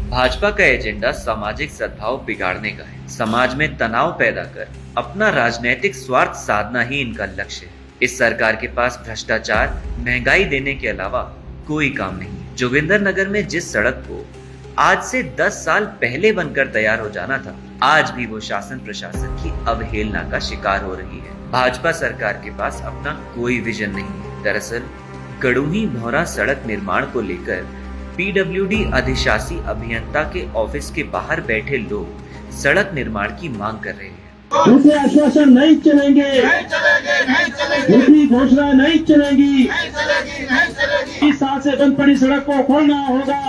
भाजपा का एजेंडा सामाजिक सद्भाव बिगाड़ने का है। समाज में तनाव पैदा कर अपना राजनीतिक स्वार्थ साधना ही इनका लक्ष्य है। इस सरकार के पास भ्रष्टाचार, महंगाई देने के अलावा कोई काम नहीं। जोगिंदर नगर में जिस सड़क को आज से 10 साल पहले बनकर तैयार हो जाना था, आज भी वो शासन प्रशासन की अवहेलना का शिकार हो रही है। भाजपा सरकार के पास अपना कोई विजन नहीं है। दरअसल गड़ूही भौरा सड़क निर्माण को लेकर पीडब्ल्यूडी अधिशासी अभियंता के ऑफिस के बाहर बैठे लोग सड़क निर्माण की मांग कर रहे हैं। झूठे आश्वासन नहीं चलेंगे, झूठी घोषणा नहीं चलेगी। इस साल से बंद पड़ी सड़क को खोलना होगा।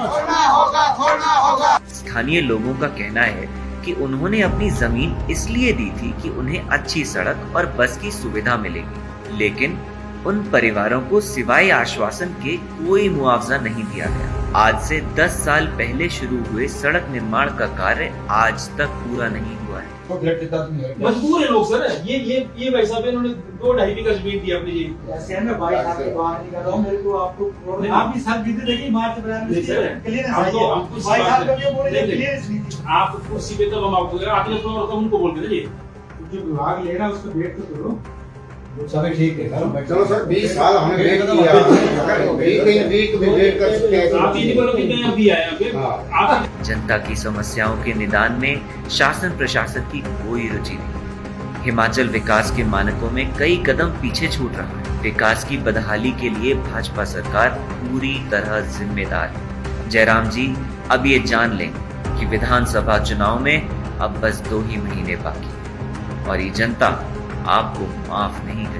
स्थानीय लोगों का कहना है कि उन्होंने अपनी जमीन इसलिए दी थी कि उन्हें अच्छी सड़क और बस की सुविधा मिलेगी, लेकिन उन परिवारों को सिवाय आश्वासन के कोई मुआवजा नहीं दिया गया। आज से 10 साल पहले शुरू हुए सड़क निर्माण का कार्य आज तक पूरा नहीं हुआ है। मजबूर है लोग सर। ये भाई साहब इन्होंने 2-2.5 बीघा जमीन दी अपनी जी। ऐसे है मैं भाई साहब के बाहर निकल रहा हूँ, मेरे को आपको आप भी सब जीते देखिए मार्च क्लियर आप कुर्सी पे तब हम आपको आगे उनको बोल के दीजिए जो विभाग ले रहा है उसको वेट तो करो। सभी ठीक है सर। चलो सर 20 साल हमने वेट किया, वीक भी वेट कर सकते हैं। आप ये नहीं बोलो कि मैं अभी आया फिर आप जनता की समस्याओं के निदान में शासन प्रशासन की कोई रुचि नहीं। हिमाचल विकास के मानकों में कई कदम पीछे छूट रहा है। विकास की बदहाली के लिए भाजपा सरकार पूरी तरह जिम्मेदार है। जयराम जी अब ये जान लें कि विधानसभा चुनाव में अब बस 2 ही महीने बाकी हैं और ये जनता आपको माफ नहीं करेगी।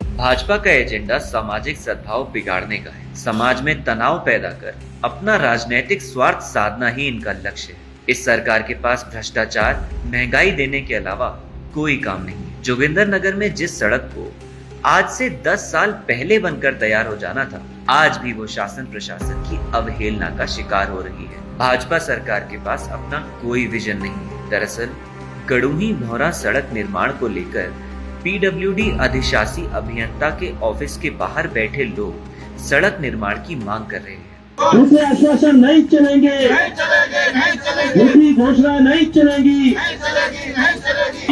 भाजपा का एजेंडा सामाजिक सद्भाव बिगाड़ने का है। समाज में तनाव पैदा कर अपना राजनीतिक स्वार्थ साधना ही इनका लक्ष्य है। इस सरकार के पास भ्रष्टाचार, महंगाई देने के अलावा कोई काम नहीं। जोगिंदर नगर में जिस सड़क को आज से 10 साल पहले बनकर तैयार हो जाना था, आज भी वो शासन प्रशासन की अवहेलना का शिकार हो रही है। भाजपा सरकार के पास अपना कोई विजन नहीं है। दरअसल गड़ूही भौरा सड़क निर्माण को लेकर पीडब्ल्यूडी अधिशासी अभियंता के ऑफिस के बाहर बैठे लोग सड़क निर्माण की मांग कर रहे हैं। झूठे आश्वासन नहीं चलेंगे, झूठी घोषणा नहीं चलेगी।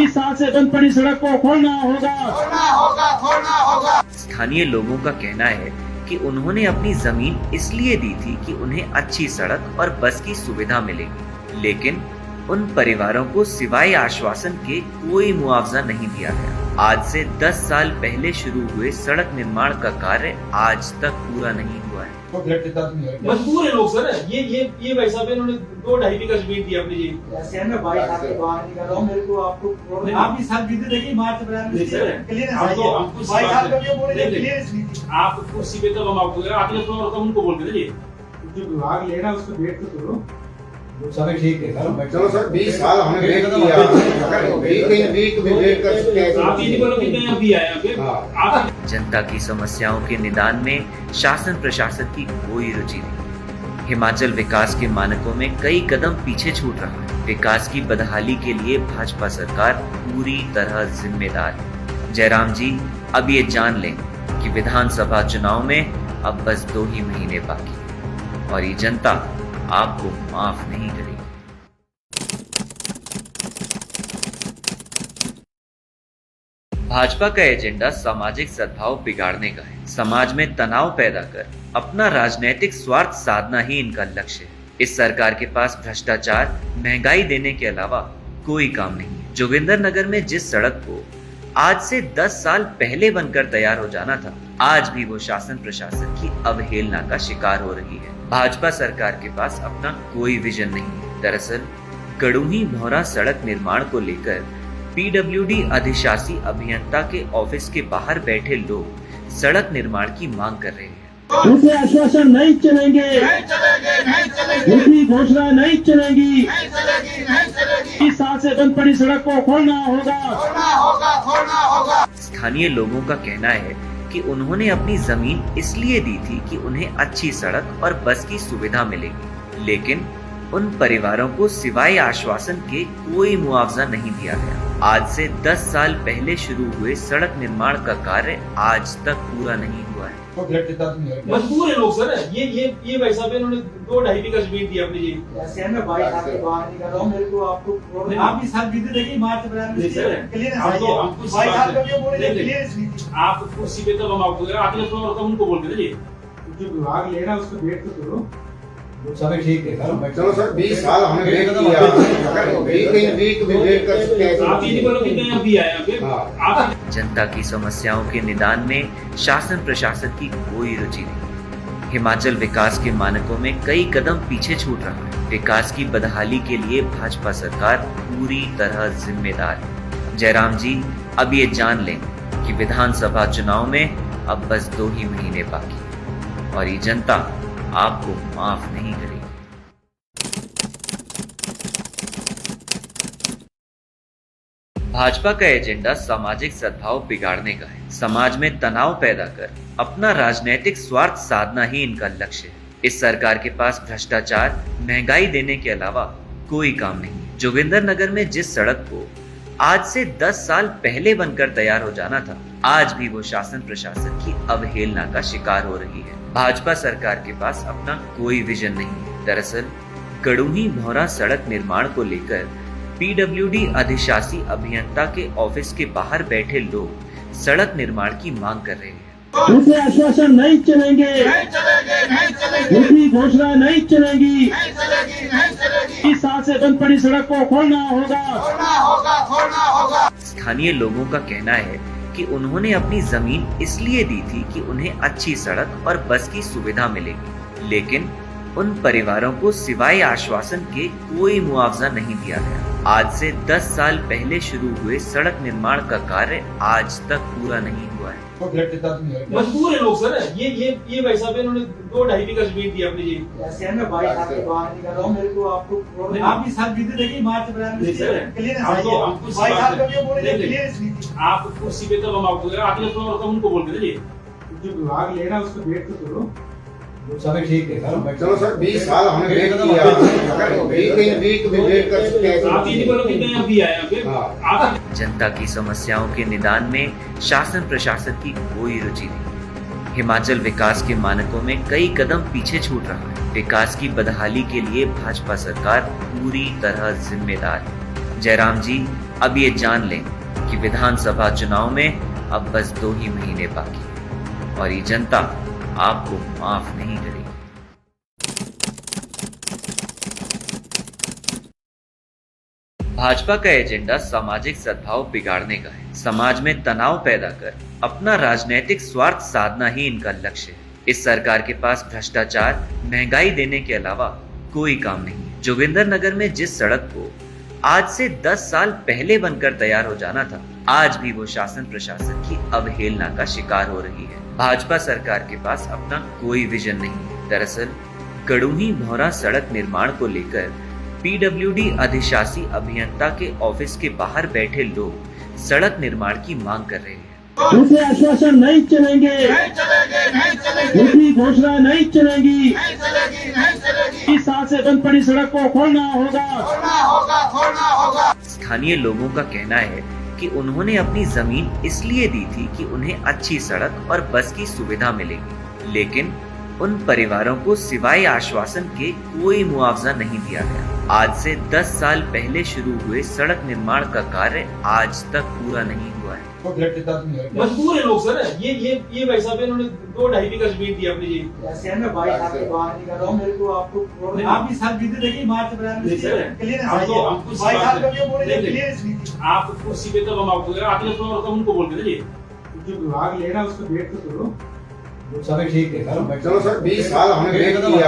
इस साल से बंद पड़ी सड़क को खोलना होगा। स्थानीय लोगों का कहना है कि उन्होंने अपनी जमीन इसलिए दी थी कि उन्हें अच्छी सड़क और बस की सुविधा मिलेगी, लेकिन उन परिवारों को सिवाय आश्वासन के कोई मुआवजा नहीं दिया गया। आज से 10 साल पहले शुरू हुए सड़क निर्माण का कार्य आज तक पूरा नहीं हुआ है। मजबूर है लोग सर। ये भाई साहब इन्होंने 2-2.5 बीघा जमीन दी अपनी जी। ऐसे है मैं भाई साहब के बाहर निकल रहा हूँ, मेरे को आपको आप भी सब जीते देखिए मार्च क्लियर आप कुर्सी पे तब हम आपको आगे उनको बोल के दीजिए जो विभाग ले रहा है उसको वेट तो करो। सभी ठीक है सर। चलो सर 20 साल हमने वेट किया, वीक भी वेट कर सकते हैं। आप ये नहीं बोलो कि मैं अभी आया फिर आप जनता की समस्याओं के निदान में शासन प्रशासन की कोई रुचि नहीं। हिमाचल विकास के मानकों में कई कदम पीछे छूट रहा है। विकास की बदहाली के लिए भाजपा सरकार पूरी तरह जिम्मेदार है। जयराम जी अब ये जान लें कि विधानसभा चुनाव में अब बस 2 ही महीने बाकी हैं और ये जनता आपको माफ नहीं करेगी। भाजपा का एजेंडा सामाजिक सद्भाव बिगाड़ने का है। समाज में तनाव पैदा कर अपना राजनीतिक स्वार्थ साधना ही इनका लक्ष्य है। इस सरकार के पास भ्रष्टाचार, महंगाई देने के अलावा कोई काम नहीं। जोगिंदर नगर में जिस सड़क को आज से 10 साल पहले बनकर तैयार हो जाना था, आज भी वो शासन प्रशासन की अवहेलना का शिकार हो रही है। भाजपा सरकार के पास अपना कोई विजन नहीं है। दरअसल गड़ूही भौरा सड़क निर्माण को लेकर पीडब्ल्यूडी अधिशासी अभियंता के ऑफिस के बाहर बैठे लोग सड़क निर्माण की मांग कर रहे हैं। झूठे आश्वासन नहीं चलेंगे, झूठी घोषणा नहीं चलेगी। इस साल से बंद पड़ी सड़क को खोलना होगा। स्थानीय लोगों का कहना है कि उन्होंने अपनी जमीन इसलिए दी थी कि उन्हें अच्छी सड़क और बस की सुविधा मिलेगी, लेकिन उन परिवारों को सिवाय आश्वासन के कोई मुआवजा नहीं दिया गया। आज से 10 साल पहले शुरू हुए सड़क निर्माण का कार्य आज तक पूरा नहीं हुआ है। मजबूर है लोग सर। ये भाई साहब इन्होंने 2-2.5 बीघा जमीन दी अपनी जी। ऐसे है, मैं भाई साहब की बात नहीं कर रहा हूँ, मेरे को आपको आप भी सब चीजें देखिए मार्च अप्रैल में क्लियर भाई साहब का क्यों बोल रहे हैं क्लियर आप कुर्सी पे तब हम आपको आगे फ्लोर का उनको बोल के ना जी जो विभाग ले रहा है उसको वेट तो करो। सभी ठीक है चलो सर 20 साल हमने वेट किया, अगर वीक भी वेट कर सकते हैं। आप ये नहीं बोलो कितने अभी आए हैं आप। जनता की समस्याओं के निदान में शासन प्रशासन की कोई रुचि नहीं। हिमाचल विकास के मानकों में कई कदम पीछे छूट रहा है। विकास की बदहाली के लिए भाजपा सरकार पूरी तरह जिम्मेदार है। जयराम जी अब ये जान लें कि विधानसभा चुनाव में अब बस 2 ही महीने बाकी हैं और ये जनता आपको माफ नहीं करेगी। भाजपा का एजेंडा सामाजिक सद्भाव बिगाड़ने का है। समाज में तनाव पैदा कर अपना राजनीतिक स्वार्थ साधना ही इनका लक्ष्य है। इस सरकार के पास भ्रष्टाचार, महंगाई देने के अलावा कोई काम नहीं है। जोगिंदरनगर में जिस सड़क को आज से 10 साल पहले बनकर तैयार हो जाना था, आज भी वो शासन प्रशासन की अवहेलना का शिकार हो रही है। भाजपा सरकार के पास अपना कोई विजन नहीं है। दरअसल कड़ूही भौरा सड़क निर्माण को लेकर पीडब्ल्यूडी अधिशासी अभियंता के ऑफिस के बाहर बैठे लोग सड़क निर्माण की मांग कर रहे हैं। उनके आश्वासन नहीं चलेंगे, उनकी घोषणा नहीं चलेगी। इस साल से बंद पड़ी सड़क को खोलना होगा। स्थानीय लोगों का कहना है कि उन्होंने अपनी जमीन इसलिए दी थी कि उन्हें अच्छी सड़क और बस की सुविधा मिलेगी, लेकिन उन परिवारों को सिवाय आश्वासन के कोई मुआवजा नहीं दिया गया। आज से 10 साल पहले शुरू हुए सड़क निर्माण का कार्य आज तक पूरा नहीं हुआ है। मजबूर है लोग सर। ये भाई साहब इन्होंने 2-2.5 बीघा जमीन दी अपनी जी। ऐसे है, मैं भाई साहब की बात नहीं कर रहा हूँ, मेरे को आपको आप भी सब चीजें देखिए मार्च अप्रैल में क्लियर भाई साहब का क्यों बोल रहे हैं क्लियर आप कुर्सी पे तब हम आपको आगे फ्लोर का उनको बोल के ना जी जो विभाग ले रहा है उसको वेट तो करो। सभी ठीक है चलो सर 20 साल हमने वेट किया, अगर वीक भी वेट कर सकते हैं। आप ये नहीं बोलो कितने अभी आए हैं आप। जनता की समस्याओं के निदान में शासन प्रशासन की कोई रुचि नहीं। हिमाचल विकास के मानकों में कई कदम पीछे छूट रहा है। विकास की बदहाली के लिए भाजपा सरकार पूरी तरह जिम्मेदार है। जयराम जी अब ये जान लें कि विधानसभा चुनाव में अब बस 2 ही महीने बाकी हैं और ये जनता आपको माफ नहीं करेगी। भाजपा का एजेंडा सामाजिक सद्भाव बिगाड़ने का है। समाज में तनाव पैदा कर अपना राजनीतिक स्वार्थ साधना ही इनका लक्ष्य है। इस सरकार के पास भ्रष्टाचार, महंगाई देने के अलावा कोई काम नहीं है। जोगिंदरनगर में जिस सड़क को आज से 10 साल पहले बनकर तैयार हो जाना था, आज भी वो शासन प्रशासन की अवहेलना का शिकार हो रही है। भाजपा सरकार के पास अपना कोई विजन नहीं है। दरअसल कड़ूही भौरा सड़क निर्माण को लेकर पीडब्ल्यूडी अधिशासी अभियंता के ऑफिस के बाहर बैठे लोग सड़क निर्माण की मांग कर रहे हैं। उनके आश्वासन नहीं चलेंगे, उनकी घोषणा नहीं चलेगी। इस साल से बंद पड़ी सड़क को खोलना होगा। स्थानीय लोगों का कहना है कि उन्होंने अपनी जमीन इसलिए दी थी कि उन्हें अच्छी सड़क और बस की सुविधा मिलेगी, लेकिन उन परिवारों को सिवाय आश्वासन के कोई मुआवजा नहीं दिया गया। आज से 10 साल पहले शुरू हुए सड़क निर्माण का कार्य आज तक पूरा नहीं हुआ है। मजबूर है लोग सर। ये भाई साहब इन्होंने 2-2.5 बीघा जमीन दी अपनी जी। ऐसे है, मैं भाई साहब की बात नहीं कर रहा हूँ, मेरे को आपको आप भी सब चीजें देखिए मार्च अप्रैल में क्लियर भाई साहब का क्यों बोल रहे हैं क्लियर आप कुर्सी पे तब हम आपको आगे फ्लोर का उनको बोल के ना जी जो विभाग ले रहा है उसको वेट तो करो। सभी ठीक है चलो सर 20 साल हमने वेट किया,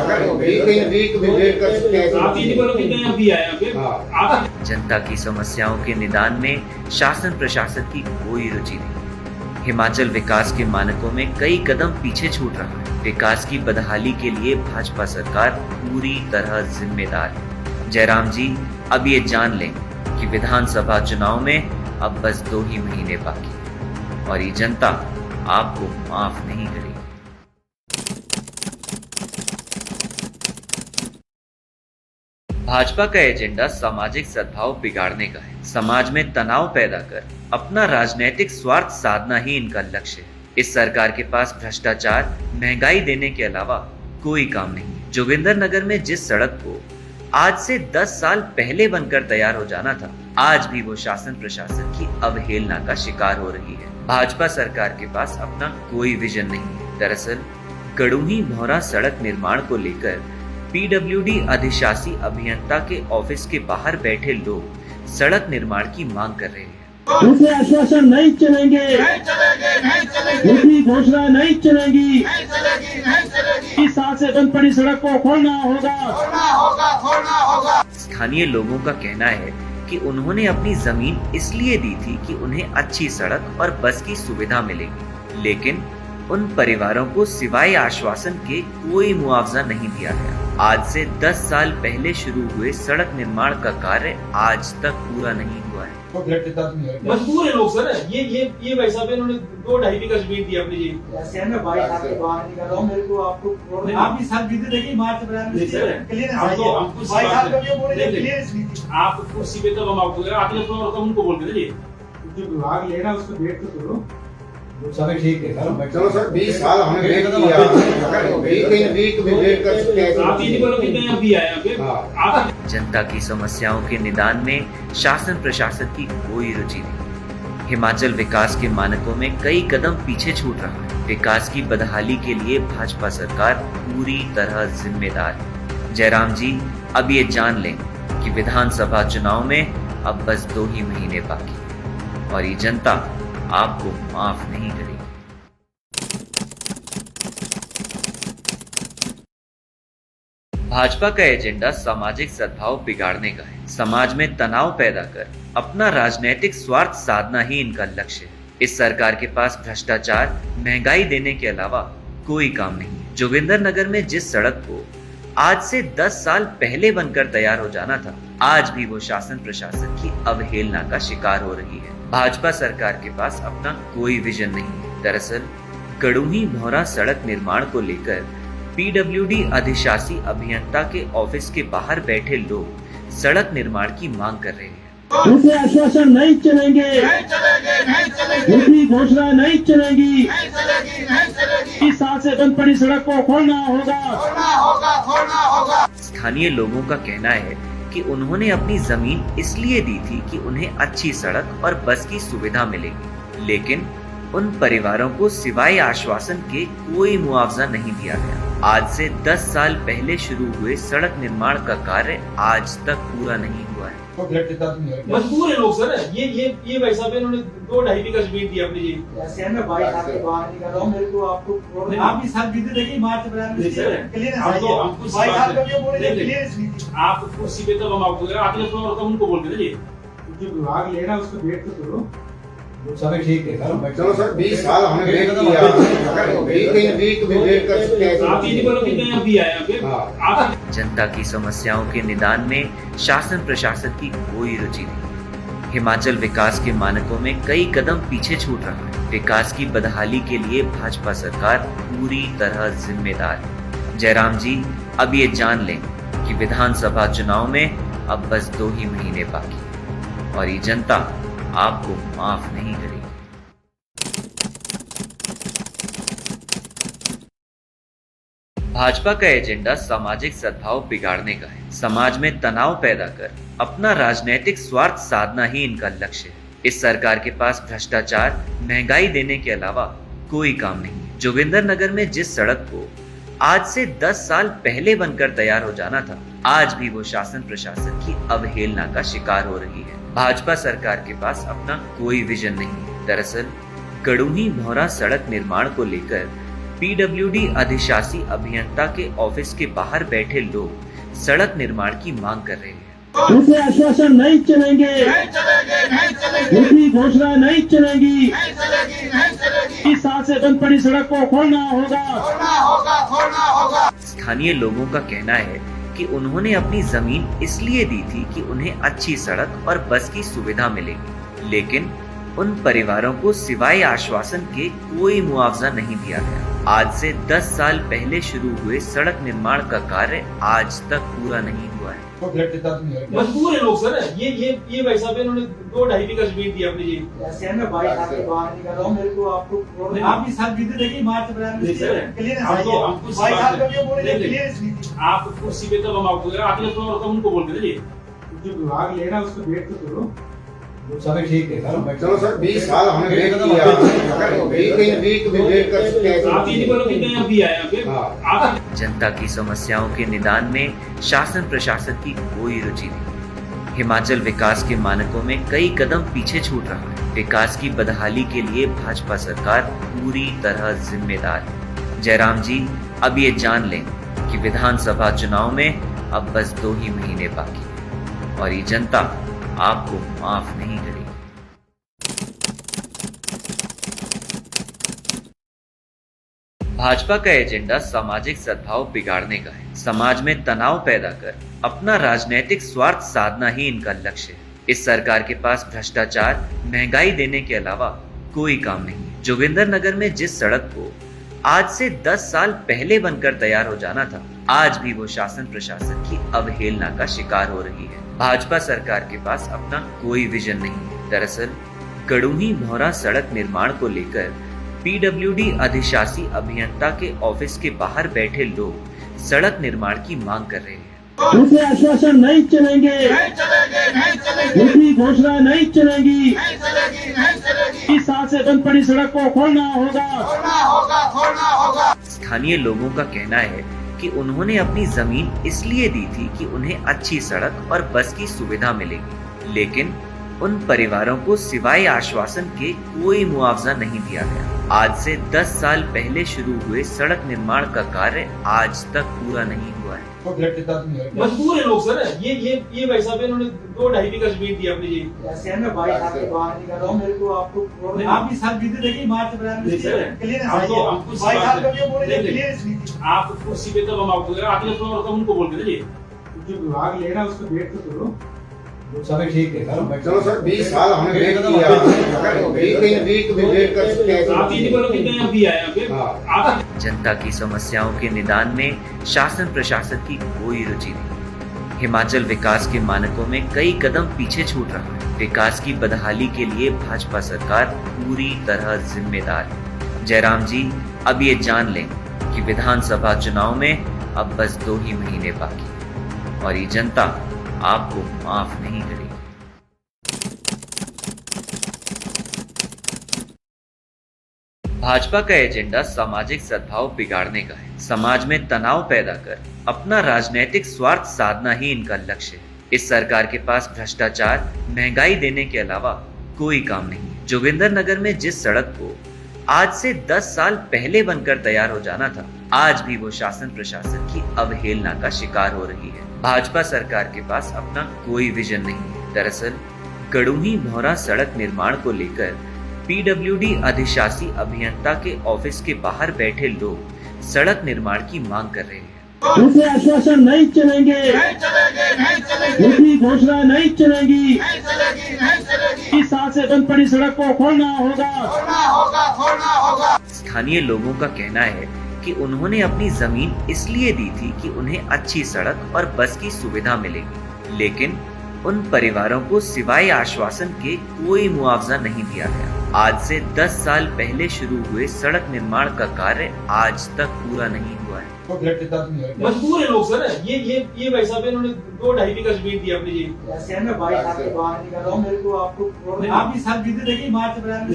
अगर वीक भी वेट कर सकते हैं। आप ये नहीं बोलो कितने अभी आए हैं आप। जनता की समस्याओं के निदान में शासन प्रशासन की कोई रुचि नहीं। हिमाचल विकास के मानकों में कई कदम पीछे छूट रहा है। विकास की बदहाली के लिए भाजपा सरकार पूरी तरह जिम्मेदार है। जयराम जी अब ये जान लें कि विधानसभा चुनाव में अब बस 2 ही महीने बाकी हैं और ये जनता आपको माफ नहीं करेगी। भाजपा का एजेंडा सामाजिक सद्भाव बिगाड़ने का है। समाज में तनाव पैदा कर अपना राजनीतिक स्वार्थ साधना ही इनका लक्ष्य है। इस सरकार के पास भ्रष्टाचार, महंगाई देने के अलावा कोई काम नहीं है। जोगिंदर नगर में जिस सड़क को आज से 10 साल पहले बनकर तैयार हो जाना था, आज भी वो शासन प्रशासन की अवहेलना का शिकार हो रही है। भाजपा सरकार के पास अपना कोई विजन नहीं है। दरअसल गड़ूही भौरा सड़क निर्माण को लेकर पीडब्ल्यूडी अधिशासी अभियंता के ऑफिस के बाहर बैठे लोग सड़क निर्माण की मांग कर रहे हैं। झूठे आश्वासन नहीं चलेंगे, झूठी घोषणा नहीं चलेगी। इस साल से बंद पड़ी सड़क को खोलना होगा। स्थानीय लोगों का कहना है कि उन्होंने अपनी जमीन इसलिए दी थी कि उन्हें अच्छी सड़क और बस की सुविधा मिलेगी, लेकिन उन परिवारों को सिवाय आश्वासन के कोई मुआवजा नहीं दिया गया। आज से 10 साल पहले शुरू हुए सड़क निर्माण का कार्य आज तक पूरा नहीं हुआ है। मजबूर है लोग सर। ये भाई साहब इन्होंने 2-2.5 बीघा जमीन दी अपनी जी। ऐसे है मैं बाइक आपके बाहर नहीं कर रहा हूँ, मेरे को आपको आप भी सब जीते देखिए मार्च अप्रैल में क्लियरेंस आई है। बाइक आपका क्यों बोल रहे हैं क्लियरेंस नहीं थी। आप कुर्सी पे तब हम आपको अगले फ्लोर का उनको बोल के दीजिए। जो विभाग ले रहा है उसको वेट तो करो। चलो ठीक है सर, चलो सर 20 साल हमने वेट किया, वीक भी वेट कर सकते हैं। आप ये नहीं बोलो कि मैं अभी आया फिर आप जनता की समस्याओं के निदान में शासन प्रशासन की कोई रुचि नहीं। हिमाचल विकास के मानकों में कई कदम पीछे छूट रहा है। विकास की बदहाली के लिए भाजपा सरकार पूरी तरह जिम्मेदार है। जयराम जी अब ये जान लें कि विधानसभा चुनाव में अब बस 2 ही महीने बाकी हैं और ये जनता आपको माफ नहीं करेगी। भाजपा का एजेंडा सामाजिक सद्भाव बिगाड़ने का है। समाज में तनाव पैदा कर अपना राजनीतिक स्वार्थ साधना ही इनका लक्ष्य है। इस सरकार के पास भ्रष्टाचार, महंगाई देने के अलावा कोई काम नहीं है। जोगिंदर नगर में जिस सड़क को आज से 10 साल पहले बनकर तैयार हो जाना था, आज भी वो शासन प्रशासन की अवहेलना का शिकार हो रही है। भाजपा सरकार के पास अपना कोई विजन नहीं है। दरअसल गड़ूही भौरा सड़क निर्माण को लेकर पीडब्ल्यूडी अधिशासी अभियंता के ऑफिस के बाहर बैठे लोग सड़क निर्माण की मांग कर रहे हैं। झूठे आश्वासन नहीं चलेंगे, झूठी घोषणा नहीं चलेगी। इस साल से बंद पड़ी सड़क को खोलना होगा। स्थानीय लोगों का कहना है कि उन्होंने अपनी जमीन इसलिए दी थी कि उन्हें अच्छी सड़क और बस की सुविधा मिलेगी, लेकिन उन परिवारों को सिवाय आश्वासन के कोई मुआवजा नहीं दिया गया। आज से 10 साल पहले शुरू हुए सड़क निर्माण का कार्य आज तक पूरा नहीं हुआ है। मजबूर है लोग सर। ये भाई साहब इन्होंने 2-2.5 बीघा जमीन दी अपनी जी। ऐसे है मैं बाइक आपके बाहर नहीं कर रहा हूँ, मेरे को आपको आप भी सब जीते देखिए मार्च अप्रैल में क्लियरेंस आई है। बाइक आपका क्यों बोल रहे हैं क्लियरेंस नहीं थी। आप कुर्सी पे तब हम आपको अगले फ्लोर का उनको बोल के दीजिए। जो विभाग ले रहा है उसको वेट तो करो। चलो ठीक है सर, चलो सर 20 साल हमने वेट किया, वीक भी वेट कर सकते हैं। आप ये नहीं बोलो कि मैं अभी आया फिर आप जनता की समस्याओं के निदान में शासन प्रशासन की कोई रुचि नहीं। हिमाचल विकास के मानकों में कई कदम पीछे छूट रहा है। विकास की बदहाली के लिए भाजपा सरकार पूरी तरह जिम्मेदार है। जयराम जी अब ये जान लें कि विधानसभा चुनाव में अब बस 2 ही महीने बाकी हैं और ये जनता आपको माफ नहीं करेगी। भाजपा का एजेंडा सामाजिक सद्भाव बिगाड़ने का है। समाज में तनाव पैदा कर अपना राजनीतिक स्वार्थ साधना ही इनका लक्ष्य है। इस सरकार के पास भ्रष्टाचार, महंगाई देने के अलावा कोई काम नहीं है। जोगिंदर नगर में जिस सड़क को आज से 10 साल पहले बनकर तैयार हो जाना था, आज भी वो शासन प्रशासन की अवहेलना का शिकार हो रही है। भाजपा सरकार के पास अपना कोई विजन नहीं है। दरअसल गड़ूही भौरा सड़क निर्माण को लेकर पीडब्ल्यूडी अधिशासी अभियंता के ऑफिस के बाहर बैठे लोग सड़क निर्माण की मांग कर रहे हैं। झूठे आश्वासन नहीं चलेंगे, झूठी घोषणा नहीं चलेगी। इस साल से बंद पड़ी सड़क को खोलना होगा। स्थानीय लोगों का कहना है कि उन्होंने अपनी जमीन इसलिए दी थी कि उन्हें अच्छी सड़क और बस की सुविधा मिलेगी, लेकिन उन परिवारों को सिवाय आश्वासन के कोई मुआवजा नहीं दिया गया। आज से 10 साल पहले शुरू हुए सड़क निर्माण का कार्य आज तक पूरा नहीं हुआ है। मजबूर है लोग सर। ये भाई साहब इन्होंने 2-2.5 बीघा जमीन दी अपनी जी। ऐसे मैं बाइक आके बाहर निकल रहा हूँ, मेरे को आपको आप भी सब जीते देखिए मार्च अप्रैल में क्लियरेंस आई है। भाई साहब कभी बोले क्लियरेंस नहीं थी। आप कुर्सी पे तब हम आपको आगे तो उनको बोल के जी जो विभाग ले रहा है उसको वेट तो करो। चलो ठीक है सर, चलो सर 20 साल हमने वेट किया, अगर वीक भी वेट कर सकते हैं। आप ये नहीं बोलो कि मैं अभी आया फिर आप जनता की समस्याओं के निदान में शासन प्रशासन की कोई रुचि नहीं। हिमाचल विकास के मानकों में कई कदम पीछे छूट रहा है। विकास की बदहाली के लिए भाजपा सरकार पूरी तरह जिम्मेदार है। जयराम जी अब ये जान लें कि विधानसभा चुनाव में अब बस 2 ही महीने बाकी हैं और ये जनता आपको माफ नहीं करेगी। भाजपा का एजेंडा सामाजिक सद्भाव बिगाड़ने का है। समाज में तनाव पैदा कर अपना राजनीतिक स्वार्थ साधना ही इनका लक्ष्य है। इस सरकार के पास भ्रष्टाचार, महंगाई देने के अलावा कोई काम नहीं है। जोगिंदर नगर में जिस सड़क को आज से 10 साल पहले बनकर तैयार हो जाना था, आज भी वो शासन प्रशासन की अवहेलना का शिकार हो रही है। भाजपा सरकार के पास अपना कोई विजन नहीं है। दरअसल कड़ूही भौरा सड़क निर्माण को लेकर पीडब्ल्यूडी अधिशासी अभियंता के ऑफिस के बाहर बैठे लोग सड़क निर्माण की मांग कर रहे हैं। झूठे आश्वासन नहीं चलेंगे, झूठी घोषणा नहीं चलेगी। इस साल से बंद पड़ी सड़क को खोलना होगा। स्थानीय लोगों का कहना है कि उन्होंने अपनी जमीन इसलिए दी थी कि उन्हें अच्छी सड़क और बस की सुविधा मिलेगी, लेकिन उन परिवारों को सिवाय आश्वासन के कोई मुआवजा नहीं दिया गया। आज से 10 साल पहले शुरू हुए सड़क निर्माण का कार्य आज तक पूरा नहीं हुआ है। मजबूर है लोग सर। ये भाई साहब इन्होंने 2-2.5 बीघा जमीन दी अपनी जी। ऐसे मैं बाइक आके बाहर निकल रहा हूँ, मेरे को आपको आप भी सब जीते देखिए मार्च अप्रैल में क्लियरेंस आई है। भाई साहब कभी बोले क्लियरेंस नहीं थी। आप कुर्सी पे तब हम आपको आगे तो उनको बोल के जी जो विभाग ले रहा है उसको वेट तो करो। चलो ठीक है सर, चलो सर 20 साल हमने वेट किया, अगर वीक भी वेट कर सकते हैं। आप ये नहीं बोलो कि मैं अभी आया फिर आप जनता की समस्याओं के निदान में शासन प्रशासन की कोई रुचि नहीं। हिमाचल विकास के मानकों में कई कदम पीछे छूट रहा है। विकास की बदहाली के लिए भाजपा सरकार पूरी तरह जिम्मेदार है। जयराम जी अब ये जान लें कि विधानसभा चुनाव में अब बस 2 ही महीने बाकी हैं और ये जनता आपको माफ नहीं करेगी। भाजपा का एजेंडा सामाजिक सद्भाव बिगाड़ने का है। समाज में तनाव पैदा कर अपना राजनीतिक स्वार्थ साधना ही इनका लक्ष्य है। इस सरकार के पास भ्रष्टाचार, महंगाई देने के अलावा कोई काम नहीं है। जोगिंदर नगर में जिस सड़क को आज से 10 साल पहले बनकर तैयार हो जाना था, आज भी वो शासन प्रशासन की अवहेलना का शिकार हो रही है। भाजपा सरकार के पास अपना कोई विजन नहीं है। दरअसल कड़ूही भौरा सड़क निर्माण को लेकर पीडब्ल्यूडी अधिशासी अभियंता के ऑफिस के बाहर बैठे लोग सड़क निर्माण की मांग कर रहे हैं। झूठे आश्वासन नहीं चलेंगे, झूठी घोषणा नहीं चलेगी। इस साल से बंद पड़ी सड़क को खोलना होगा। स्थानीय लोगों का कहना है कि उन्होंने अपनी जमीन इसलिए दी थी कि उन्हें अच्छी सड़क और बस की सुविधा मिलेगी, लेकिन उन परिवारों को सिवाय आश्वासन के कोई मुआवजा नहीं दिया गया। आज से 10 साल पहले शुरू हुए सड़क निर्माण का कार्य आज तक पूरा नहीं हुआ है। मजबूर है लोग सर। ये भाई साहब इन्होंने 2-2.5 बीघा जमीन दी अपनी जी। ऐसे मैं बाइक आके बाहर निकल रहा हूँ, मेरे को आपको आप भी सब जीते देखिए मार्च अप्रैल में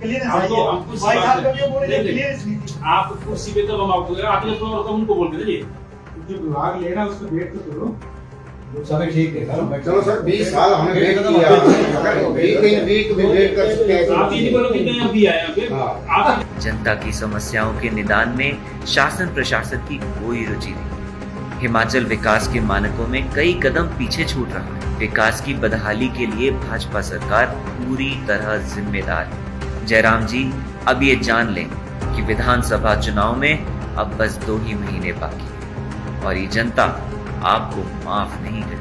क्लियरेंस आई है। भाई साहब कभी बोले क्लियरेंस नहीं थी। आप कुर्सी पे तब हम आपको आगे तो उनको बोल के जी जो विभाग ले रहा है उसको वेट तो करो। चलो ठीक है सर, चलो सर 20 साल हमने वेट किया, अगर वीक भी वेट कर सकते हैं। आप ये नहीं बोलो कि मैं अभी आया फिर आप जनता की समस्याओं के निदान में शासन प्रशासन की कोई रुचि नहीं। हिमाचल विकास के मानकों में कई कदम पीछे छूट रहा है। विकास की बदहाली के लिए भाजपा सरकार पूरी तरह जिम्मेदार है। जयराम जी अब ये जान लें कि विधानसभा चुनाव में अब बस 2 ही महीने बाकी हैं और ये जनता आपको माफ नहीं करेगी।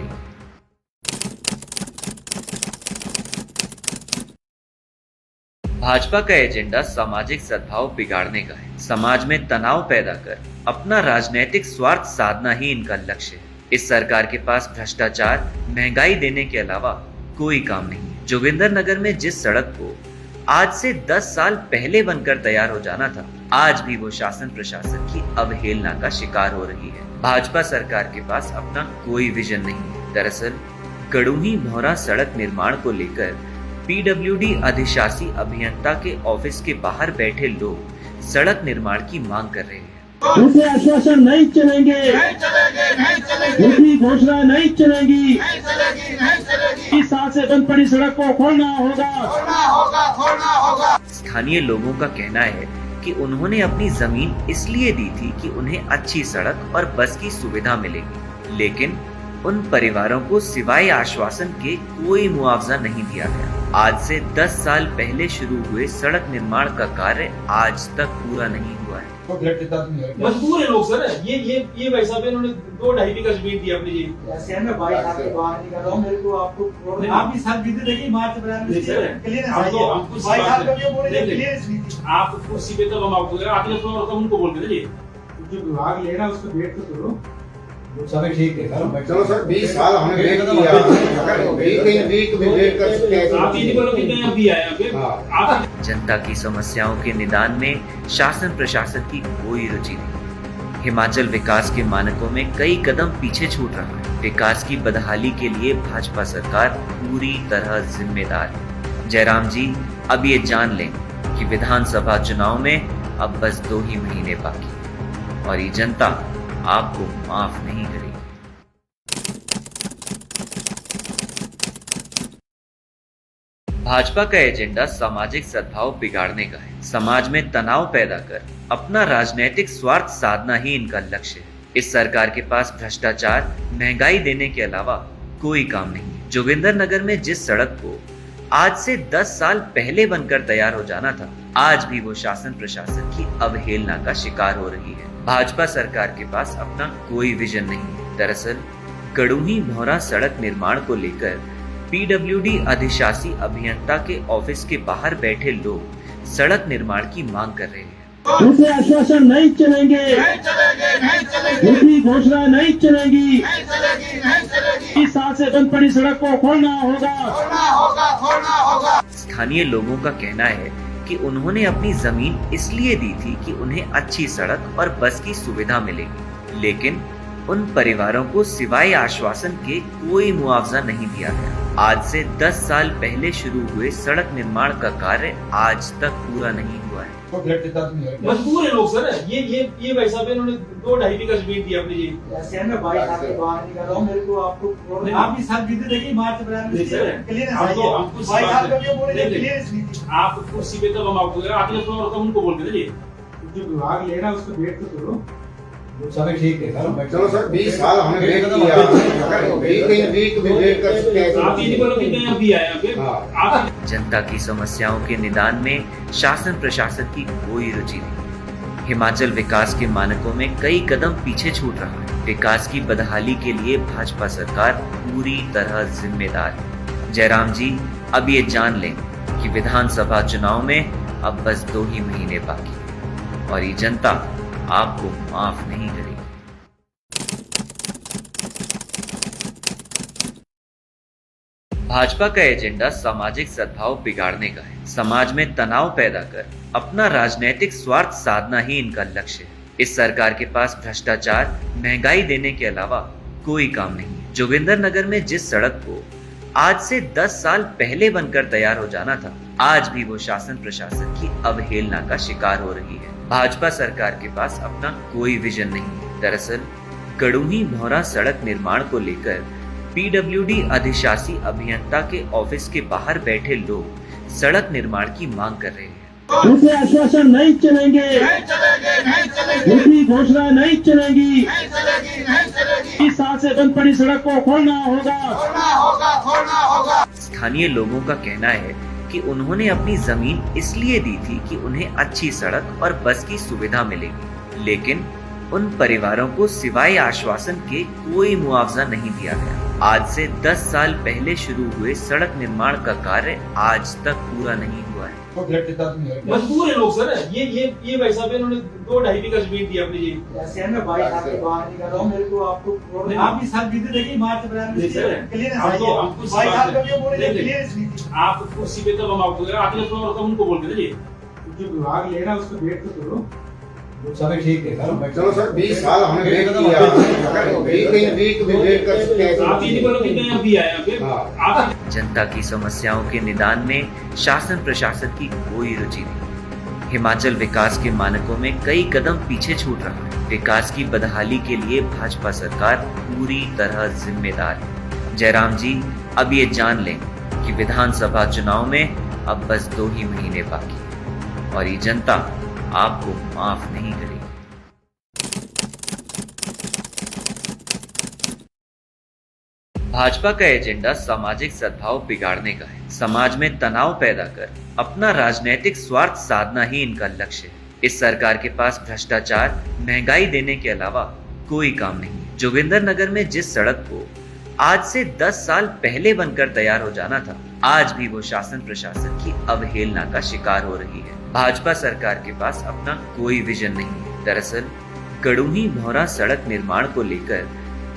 भाजपा का एजेंडा सामाजिक सद्भाव बिगाड़ने का है। समाज में तनाव पैदा कर अपना राजनीतिक स्वार्थ साधना ही इनका लक्ष्य है। इस सरकार के पास भ्रष्टाचार, महंगाई देने के अलावा कोई काम नहीं है। जोगिंदरनगर में जिस सड़क को आज से 10 साल पहले बनकर तैयार हो जाना था, आज भी वो शासन प्रशासन की अवहेलना का शिकार हो रही है। भाजपा सरकार के पास अपना कोई विजन नहीं है। दरअसल कड़ूही भौरा सड़क निर्माण को लेकर पीडब्ल्यूडी अधिशासी अभियंता के ऑफिस के बाहर बैठे लोग सड़क निर्माण की मांग कर रहे हैं। झूठे आश्वासन नहीं चलेंगे, झूठी घोषणा नहीं चलेगी। इस साल से बंद पड़ी सड़क को खोलना होगा। स्थानीय लोगों का कहना है कि उन्होंने अपनी जमीन इसलिए दी थी कि उन्हें अच्छी सड़क और बस की सुविधा मिलेगी, लेकिन उन परिवारों को सिवाय आश्वासन के कोई मुआवजा नहीं दिया गया। आज से 10 साल पहले शुरू हुए सड़क निर्माण का कार्य आज तक पूरा नहीं हुआ है। मजबूर है लोग सर। ये भाई साहब इन्होंने 2-2.5 बीघा जमीन दी अपनी जी। ऐसे मैं भाई साहब की बात नहीं कर रहा हूँ, मेरे को आपको आप भी सब जीते देखिए मार्च अप्रैल में क्लियरेंस आई है। भाई साहब कभी बोले क्लियरेंस नहीं थी। आप कुर्सी पे तब हम आपको आगे तो उनको बोल के जी जो विभाग ले रहा है उसको वेट तो करो। सभी ठीक है चलो सर 20 साल हमने वेट किया, अगर वीक भी वेट कर सकते हैं। आप ये नहीं बोलो कि मैं अभी आया फिर आप जनता की समस्याओं के निदान में शासन प्रशासन की कोई रुचि नहीं। हिमाचल विकास के मानकों में कई कदम पीछे छूट रहा है। विकास की बदहाली के लिए भाजपा सरकार पूरी तरह जिम्मेदार है। जयराम जी अब ये जान लें कि विधानसभा चुनाव में अब बस 2 ही महीने बाकी हैं और ये जनता आपको माफ नहीं करेगी। भाजपा का एजेंडा सामाजिक सद्भाव बिगाड़ने का है। समाज में तनाव पैदा कर अपना राजनीतिक स्वार्थ साधना ही इनका लक्ष्य है। इस सरकार के पास भ्रष्टाचार, महंगाई देने के अलावा कोई काम नहीं है। जोगिंदरनगर में जिस सड़क को आज से 10 साल पहले बनकर तैयार हो जाना था, आज भी वो शासन प्रशासन की अवहेलना का शिकार हो रही है। भाजपा सरकार के पास अपना कोई विजन नहीं है। दरअसल कड़ूही भौरा सड़क निर्माण को लेकर पीडब्ल्यूडी अधिशासी अभियंता के ऑफिस के बाहर बैठे लोग सड़क निर्माण की मांग कर रहे हैं। झूठे आश्वासन नहीं चलेंगे, झूठी घोषणा नहीं चलेगी। इस साल से बंद पड़ी सड़क को खोलना होगा। स्थानीय लोगों का कहना है कि उन्होंने अपनी जमीन इसलिए दी थी कि उन्हें अच्छी सड़क और बस की सुविधा मिलेगी, लेकिन उन परिवारों को सिवाय आश्वासन के कोई मुआवजा नहीं दिया गया। आज से 10 साल पहले शुरू हुए सड़क निर्माण का कार्य आज तक पूरा नहीं हुआ है। मजबूर है लोग सर। ये भाई साहब इन्होंने 2-2.5 बीघा जमीन दी अपनी जी। ऐसे मैं भाई साहब की बात नहीं कर रहा हूँ, मेरे को आपको आप भी सब जीते देखिए मार्च अप्रैल में क्लियरेंस आई है। भाई साहब कभी बोले क्लियरेंस नहीं थी। आप कुर्सी पे तब हम आपको आगे तो उनको बोल के जी जो विभाग ले रहा है उसको वेट तो करो। सभी ठीक है चलो सर 20 साल हमने वेट किया, अगर वीक भी वेट कर सकते हैं। आप ये नहीं बोलो कि मैं अभी आया फिर आप जनता की समस्याओं के निदान में शासन प्रशासन की कोई रुचि नहीं। हिमाचल विकास के मानकों में कई कदम पीछे छूट रहा है। विकास की बदहाली के लिए भाजपा सरकार पूरी तरह जिम्मेदार है। जयराम जी अब ये जान लें कि विधानसभा चुनाव में अब बस 2 ही महीने बाकी हैं और ये जनता आपको माफ नहीं करेगी। भाजपा का एजेंडा सामाजिक सद्भाव बिगाड़ने का है। समाज में तनाव पैदा कर अपना राजनीतिक स्वार्थ साधना ही इनका लक्ष्य है। इस सरकार के पास भ्रष्टाचार, महंगाई देने के अलावा कोई काम नहीं है। जोगिंदरनगर में जिस सड़क को आज से 10 साल पहले बनकर तैयार हो जाना था, आज भी वो शासन प्रशासन की अवहेलना का शिकार हो रही है। भाजपा सरकार के पास अपना कोई विजन नहीं है। दरअसल कड़ूही भौरा सड़क निर्माण को लेकर पीडब्ल्यूडी अधिशासी अभियंता के ऑफिस के बाहर बैठे लोग सड़क निर्माण की मांग कर रहे हैं। झूठे आश्वासन नहीं चलेंगे, झूठी घोषणा नहीं चलेगी। इस साल से बंद पड़ी सड़क को खोलना होगा। स्थानीय लोगों का कहना है कि उन्होंने अपनी जमीन इसलिए दी थी कि उन्हें अच्छी सड़क और बस की सुविधा मिलेगी, लेकिन उन परिवारों को सिवाय आश्वासन के कोई मुआवजा नहीं दिया गया। आज से 10 साल पहले शुरू हुए सड़क निर्माण का कार्य आज तक पूरा नहीं हुआ है। मजबूर है लोग सर, ये भाई साहब इन्होंने 2-2.5 बीघा जमीन दी अपनी जी। ऐसे मैं 22 साल से बाहर नहीं कर रहा हूँ, मेरे को आपको आप भी सब जीते देखिए मार्च अप्रैल में क्लियरेंस आई है। 22 साल का बोले क्लियरेंस नहीं थी। आप कुर्सी पे तब हम आपको आगे फ्लोर का उनको बोल के जी जो विभाग ले रहा है उसको वेट तो करो। चलो सर 20 साल हमने वेट किया, अगर वीक भी वेट कर सकते हैं। आप ये नहीं बोलो कि मैं अभी आया फिर आप जनता की समस्याओं के निदान में शासन प्रशासन की कोई रुचि नहीं। हिमाचल विकास के मानकों में कई कदम पीछे छूट रहा है। विकास की बदहाली के लिए भाजपा सरकार पूरी तरह जिम्मेदार है। जयराम जी अब ये जान लें कि विधानसभा चुनाव में अब बस 2 ही महीने बाकी है और ये जनता आपको माफ नहीं करेगी। भाजपा का एजेंडा सामाजिक सद्भाव बिगाड़ने का है। समाज में तनाव पैदा कर अपना राजनीतिक स्वार्थ साधना ही इनका लक्ष्य है। इस सरकार के पास भ्रष्टाचार, महंगाई देने के अलावा कोई काम नहीं। जोगिंदर नगर में जिस सड़क को आज से 10 साल पहले बनकर तैयार हो जाना था, आज भी वो शासन प्रशासन की अवहेलना का शिकार हो रही है। भाजपा सरकार के पास अपना कोई विजन नहीं है। दरअसल कड़ूही भौरा सड़क निर्माण को लेकर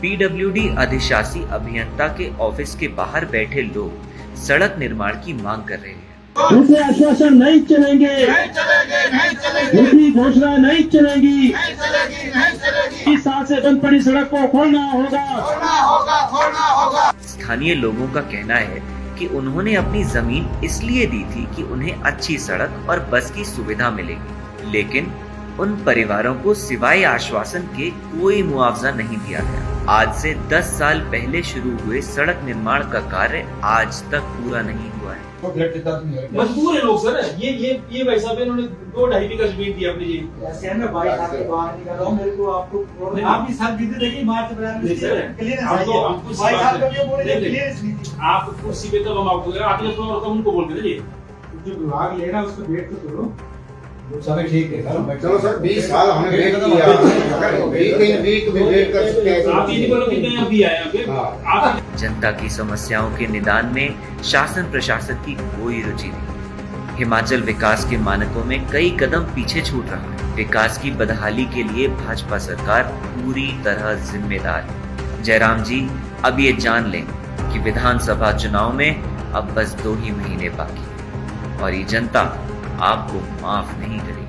पीडब्ल्यूडी अधिशासी अभियंता के ऑफिस के बाहर बैठे लोग सड़क निर्माण की मांग कर रहे हैं। झूठे आश्वासन नहीं चलेंगे, झूठी घोषणा नहीं चलेगी। इस साल से बंद पड़ी सड़क को खोलना होगा। स्थानीय लोगों का कहना है कि उन्होंने अपनी जमीन इसलिए दी थी कि उन्हें अच्छी सड़क और बस की सुविधा मिलेगी, लेकिन उन परिवारों को सिवाय आश्वासन के कोई मुआवजा नहीं दिया गया। आज से 10 साल पहले शुरू हुए सड़क निर्माण का कार्य आज तक पूरा नहीं हुआ है। मजबूर है लोग सर, ये भाई साहब इन्होंने 2-2.5 बीघा जमीन दी अपनी जी। ऐसे मैं 22 साल से बाहर नहीं कर रहा हूँ, मेरे को आप भी सब जीते देखिए मार्च अप्रैल में क्लियरेंस आई है। 22 साल का बोले क्लियरेंस नहीं थी। आप कुर्सी पे तब हम आपको आगे फ्लोर का उनको बोल के जी जो विभाग ले रहा है उसको वेट तो करो। चलो सर 20 साल हमने वेट किया, अगर वीक भी वेट कर सकते हैं। आप ये नहीं बोलो कि मैं अभी आया फिर आप जनता की समस्याओं के निदान में शासन प्रशासन की कोई रुचि नहीं। हिमाचल विकास के मानकों में कई कदम पीछे छूट रहा है। विकास की बदहाली के लिए भाजपा सरकार पूरी तरह जिम्मेदार है। जयराम जी अब ये जान लें कि विधानसभा चुनाव में अब बस 2 ही महीने बाकी है और ये जनता आपको माफ नहीं करेगी।